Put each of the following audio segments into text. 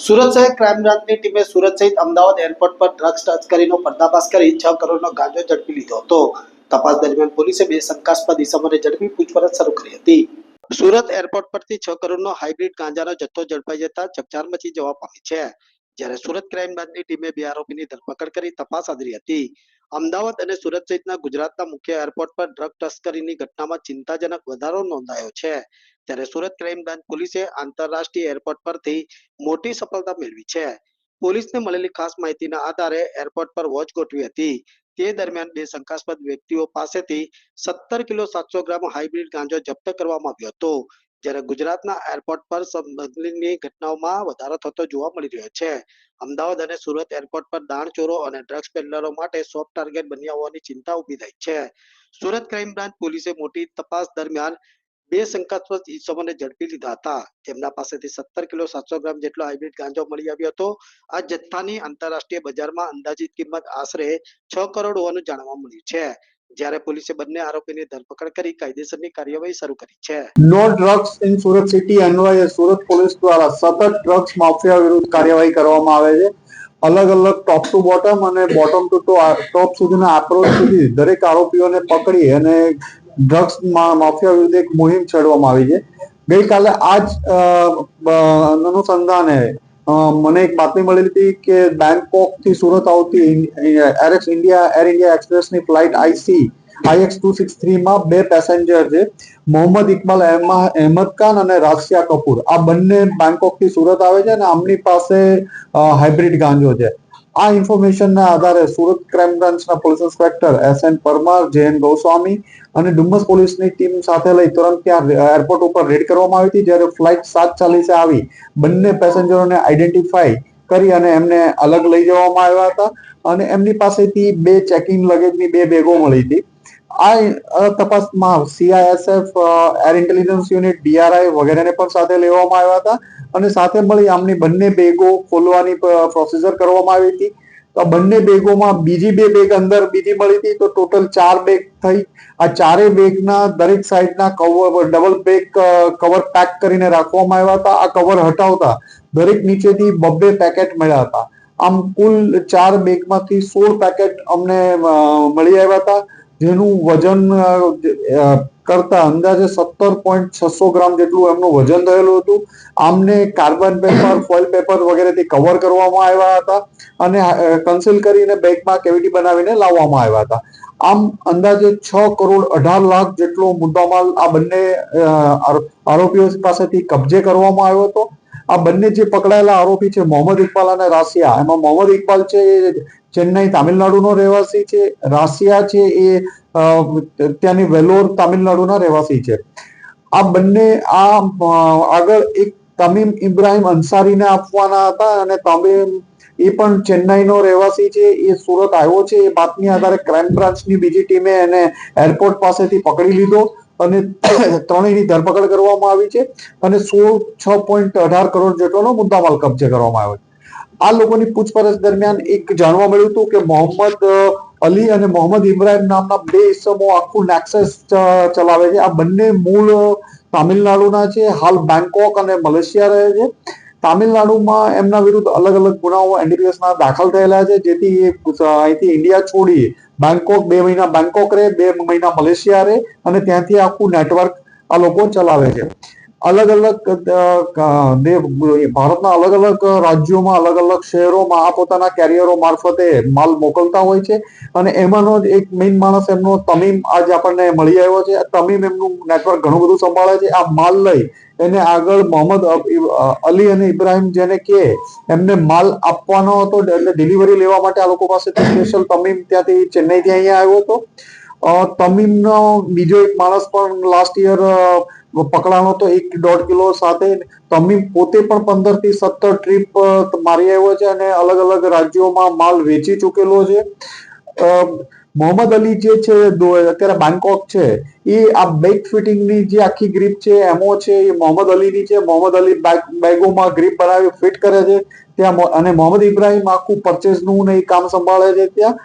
સુરત શહેર ક્રાઇમ બ્રાન્ચની ટીમે સુરત સહિત અમદાવાદ એરપોર્ટ પર ડ્રગ્સ તસ્કરીનો પર્દાફાશ કરી 6 કરોડનો ગાંજો ઝડપી લીધો હતો. તપાસ દરમિયાન પોલીસે બે શંકાસ્પદ ઇસમોને ઝડપી પૂછપરછ શરૂ કરી હતી. સુરત એરપોર્ટ પરથી 6 કરોડનો હાઇબ્રિડ ગાંજાનો જથ્થો ઝડપાઈ જતા ચકચાર મચી જવા પામી છે. જ્યારે સુરત ક્રાઇમ બ્રાન્ચની ટીમે બે આરોપીની ધરપકડ કરી તપાસ આદરી હતી. અમદાવાદ અને સુરત સહિતના ગુજરાતના મુખ્ય એરપોર્ટ પર ડ્રગ તસ્કરીની ઘટનામાં ચિંતાજનક વધારો નોંધાયો છે. ત્યારે સુરત ક્રાઇમ બ્રાન્ચ પોલીસે આંતરરાષ્ટ્રીય એરપોર્ટ પરથી મોટી સફળતા મેળવી છે. પોલીસને મળેલી ખાસ માહિતીના આધારે એરપોર્ટ પર વોચ ગોઠવી હતી. તે દરમિયાન બે શંકાસ્પદ વ્યક્તિઓ પાસેથી 17 કિલો 700 ગ્રામ હાઇબ્રિડ ગાંજો જપ્ત કરવામાં આવ્યો હતો. જ્યારે ગુજરાતના એરપોર્ટ પર સ્મગલિંગની ઘટનાઓમાં વધારો થતો જોવા મળી રહ્યો છે. અમદાવાદ અને સુરત એરપોર્ટ પર દાણચોરો અને ડ્રગ્સ પેડલરો માટે સોફ્ટ ટાર્ગેટ બન્યા હોવાની ચિંતા ઊભી થઈ છે. સુરત ક્રાઇમ બ્રાન્ચ પોલીસે મોટી તપાસ દરમિયાન બે શંકાસ્પદ ઇસમોને ઝડપી લીધા હતા. તેમના પાસેથી 17 કિલો 700 ગ્રામ જેટલો હાઇબ્રિડ ગાંજો મળી આવ્યો હતો. આ જથ્થાની આંતરરાષ્ટ્રીય બજારમાં અંદાજિત કિંમત આશરે 6 કરોડ હોવાનું જાણવા મળ્યું છે. જ્યારે પોલીસે બંને આરોપીની ધરપકડ કરી કાયદેસરની કાર્યવાહી શરૂ કરી છે. No drugs in Surat city અન્વયે સુરત પોલીસ દ્વારા સતત ડ્રગ્સ માફિયા વિરુદ્ધ કાર્યવાહી કરવામાં આવે છે. અલગ અલગ ટોપ ટુ બોટમ અને બોટમ ટુ ટોપ સુધીના એપ્રોચ સુધી દરેક આરોપીઓને પકડી અને ડ્રગ્સ માફિયા વિરુદ્ધ એક મુહિમ છેડવામાં આવી છે. ગઈકાલે આ જ અનુસંધાને મને એક બાતમી મળેલી હતી કે બેંકોક થી સુરત આવતી એર ઇન્ડિયા એક્સપ્રેસની ફ્લાઇટ IX263 માં બે પેસેન્જર છે, મોહમ્મદ ઇકબાલ અહેમદ ખાન અને રાશિયા કપૂર. આ બંને બેંકોક થી સુરત આવે છે અને આમની પાસે હાઇબ્રિડ ગાંજો છે. આ ઇન્ફોર્મેશનના આધારે સુરત ક્રાઇમ બ્રાન્ચના police inspector SN Parmar, JN Goswami અને ડુમ્મસ પોલીસની ટીમ સાથે લઈ તુરંત ત્યાં એરપોર્ટ ઉપર રેડ કરવામાં આવી હતી. જ્યારે ફ્લાઇટ 7:40 આવી બંને પેસેન્જરોને આઈડેન્ટિફાઈ કરી અને એમને અલગ લઈ જવામાં આવ્યા હતા અને એમની પાસેથી બે ચેકિંગ લગેજની બે બેગો મળી હતી. આ તપાસમાં CISF, air intelligence unit, DRI વગેરેને પણ સાથે લેવામાં આવ્યા હતા અને સાથે મળી આમની બંને બેગો ખોલવાની પ્રોસીજર કરવામાં આવી હતી. તો બંને બેગોમાં બીજી બે બેગ અંદર બીજી મળી હતી, તો ટોટલ 4 બેગ થઈ. આ ચારેય બેગના દરેક સાઈડના cover double bag cover pack કરીને રાખવામાં આવ્યા હતા. આ કવર હટાવતા દરેક નીચેથી 2 પેકેટ મળ્યા હતા. આમ કુલ 4 બેગમાંથી 16 પેકેટ અમને મળી આવ્યા હતા, જેનું વજન કરતા અંદાજે 17.600 ગ્રામ જેટલું એમનું વજન થયેલું હતું. આમને કાર્બન પેપર, ફોઇલ પેપર વગેરેથી કવર કરવામાં આવ્યા હતા અને કન્સીલ કરીને બેગમાં કેવિટી બનાવીને લાવવામાં આવ્યા હતા. આમ અંદાજે 6 કરોડ 18 લાખ જેટલો મુદ્દામાલ આ બંને આરોપીઓ પાસેથી કબજે કરવામાં આવ્યો હતો. આ બંને જે પકડાયેલા આરોપી છે મોહમ્મદ ઇકબાલ અને રાશિયા, એમાં મોહમ્મદ ઇકબાલ છે એ ચેન્નઈ તામિલનાડુનો રહેવાસી છે, રાશિયા છે એ ત્યાંની વેલોર તામિલનાડુના રહેવાસી છે. આ બંને આગળ એક તમીમ ઇબ્રાહિમ અંસારીને આપવાના હતા અને તમીમ એ પણ ચેન્નઈનો રહેવાસી છે, એ સુરત આવ્યો છે. એ બાતમી આધારે ક્રાઇમ બ્રાન્ચની બીજી ટીમે એને એરપોર્ટ પાસેથી પકડી લીધો અને ત્રણેયની ધરપકડ કરવામાં આવી છે અને 6.18 કરોડ જેટલોનો મુદ્દામાલ કબજે કરવામાં આવ્યો છે. આ લોકોની પૂછપરછ દરમિયાન એક જાણવા મળ્યું હતું કે મોહમ્મદ અલી અને મોહમ્મદ ઇબ્રાહિમ નામના બે ઇસમો આખું નેક્સસ ચલાવે છે. આ બંને મૂળ તામિલનાડુના છે, હાલ બેંકોક અને મલેશિયા રહે છે. તામિલનાડુમાં એમના વિરુદ્ધ અલગ અલગ ગુનાઓ NDPSના દાખલ થયેલા છે, જેથી એ અહીંથી ઇન્ડિયા છોડી બેંકોક 2 મહિના બેંકોક રહે, 2 મહિના મલેશિયા રહે અને ત્યાંથી આખું નેટવર્ક આ લોકો ચલાવે છે. અલગ અલગ ભારતના અલગ અલગ રાજ્યોમાં, અલગ અલગ શહેરોમાં આ પોતાના કેરિયરો મારફતે માલ મોકલતા હોય છે અને એમાંનો જ એક મેઇન માણસ એમનો તમીમ આજે આપણને મળી આવ્યો છે. તમીમ એમનું નેટવર્ક ઘણું બધું સંભાળે છે. આ માલ લઈ એને આગળ મોહમ્મદ અલી અને ઇબ્રાહિમ જેને કે એમને માલ આપવાનો હતો, એટલે ડિલિવરી લેવા માટે આ લોકો પાસેથી સ્પેશિયલ તમીમ ત્યાંથી ચેન્નઈથી અહીંયા આવ્યો હતો. તમીમનો બીજો એક માણસ પણ લાસ્ટ યર પકડાણો તો 1.5 કિલો સાથે. તમીમ પોતે પણ 15 થી 17 ટ્રીપ મારી આવ્યો છે અને અલગ અલગ રાજ્યોમાં માલ વેચી ચૂકેલો છે. મોહમ્મદ અલી જે છે અત્યારે બેંકોક છે, એ આ બેગ ફિટિંગની જે આખી ગ્રીપ છે એમો છે એ મોહમ્મદ અલીની છે. મોહમ્મદ અલી બેગોમાં ગ્રીપ બનાવી ફિટ કરે છે ત્યાં, અને મોહમ્મદ ઇબ્રાહિમ આખું પરચેસનું ને એ કામ સંભાળે છે ત્યાં.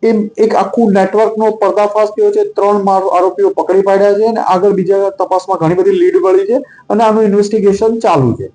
એમ એક આખું નેટવર્કનો પર્દાફાશ થયો છે. 3 આરોપીઓ પકડી પાડ્યા છે અને આગળ બીજા તપાસમાં ઘણી બધી લીડ મળી છે અને આનું ઇન્વેસ્ટિગેશન ચાલુ છે.